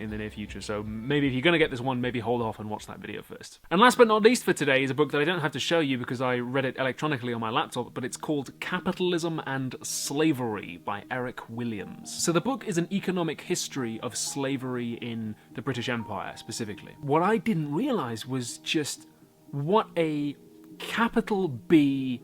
in the near future, so maybe if you're going to get this one, maybe hold off and watch that video first. And last but not least for today is a book that I don't have to show you because I read it electronically on my laptop, but it's called Capitalism and Slavery by Eric Williams. So the book is an economic history of slavery in the British Empire, specifically. What I didn't realise was just what a capital B,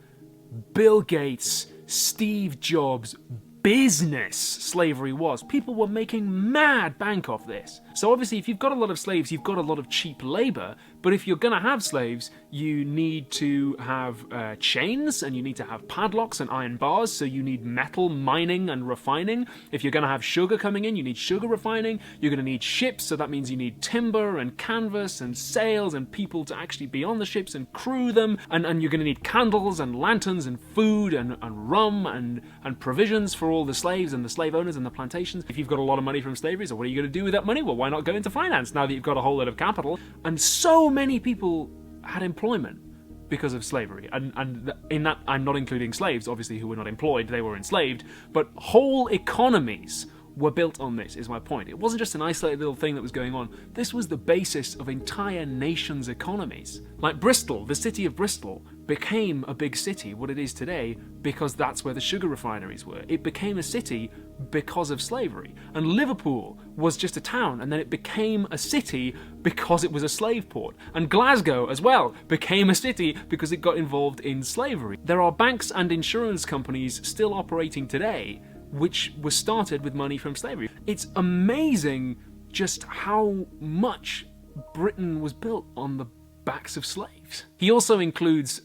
Bill Gates, Steve Jobs business slavery was. People were making mad bank off this. So obviously if you've got a lot of slaves, you've got a lot of cheap labour, but if you're going to have slaves, you need to have chains, and you need to have padlocks and iron bars, so you need metal mining and refining. If you're going to have sugar coming in, you need sugar refining. You're going to need ships, so that means you need timber and canvas and sails and people to actually be on the ships and crew them, and you're going to need candles and lanterns and food and rum and provisions for all the slaves and the slave owners and the plantations. If you've got a lot of money from slavery, so what are you going to do with that money? Well, why not go into finance now that you've got a whole lot of capital? And so many people had employment because of slavery. And in that, I'm not including slaves, obviously, who were not employed, they were enslaved, but whole economies were built on this, is my point. It wasn't just an isolated little thing that was going on. This was the basis of entire nations' economies. Like Bristol, the city of Bristol, became a big city, what it is today, because that's where the sugar refineries were. It became a city because of slavery. And Liverpool was just a town, and then it became a city because it was a slave port. And Glasgow, as well, became a city because it got involved in slavery. There are banks and insurance companies still operating today which was started with money from slavery. It's amazing just how much Britain was built on the backs of slaves. He also includes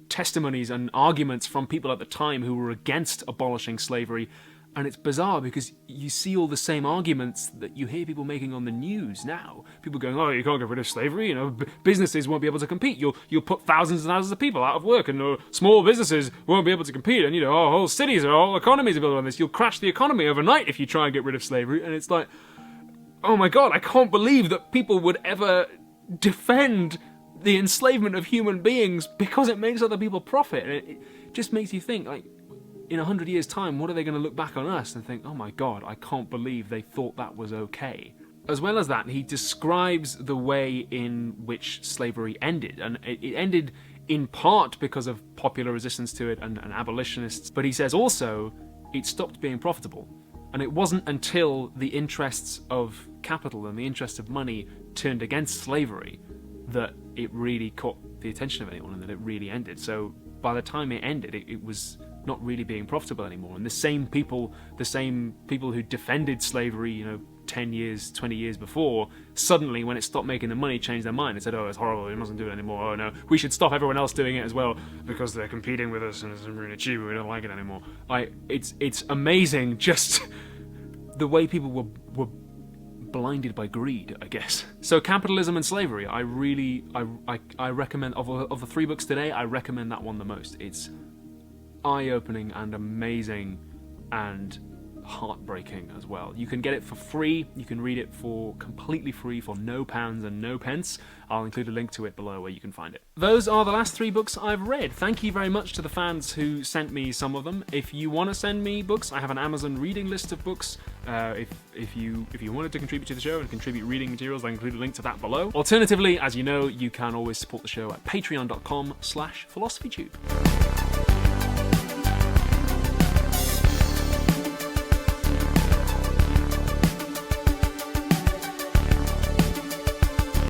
testimonies and arguments from people at the time who were against abolishing slavery, and it's bizarre because you see all the same arguments that you hear people making on the news now. People going, oh, you can't get rid of slavery, you know, businesses won't be able to compete. You'll put thousands and thousands of people out of work, and small businesses won't be able to compete, and our whole cities, our whole economies are built on this. You'll crash the economy overnight if you try and get rid of slavery. And it's like, oh my God, I can't believe that people would ever defend the enslavement of human beings because it makes other people profit. And it just makes you think, like, in 100 years' time, what are they going to look back on us and think, oh my God, I can't believe they thought that was okay. As well as that, he describes the way in which slavery ended, and it ended in part because of popular resistance to it and abolitionists, but he says also it stopped being profitable. And it wasn't until the interests of capital and the interests of money turned against slavery that it really caught the attention of anyone and that it really ended. So by the time it ended, it was not really being profitable anymore. And the same people who defended slavery, 10 years, 20 years before, suddenly when it stopped making the money, changed their mind and said, oh, it's horrible, we mustn't do it anymore. Oh no, we should stop everyone else doing it as well because they're competing with us and it's really cheap and we don't like it anymore. It's amazing just the way people were blinded by greed, I guess. So Capitalism and Slavery, I recommend, of the 3 books today, I recommend that one the most. It's eye-opening and amazing and heartbreaking as well. You can get it for free. You can read it for completely free for no pounds and no pence. I'll include a link to it below where you can find it. Those are the last 3 books I've read. Thank you very much to the fans who sent me some of them. If you want to send me books, I have an Amazon reading list of books. If you wanted to contribute to the show and contribute reading materials, I'll include a link to that below. Alternatively, as you know, you can always support the show at patreon.com/philosophytube.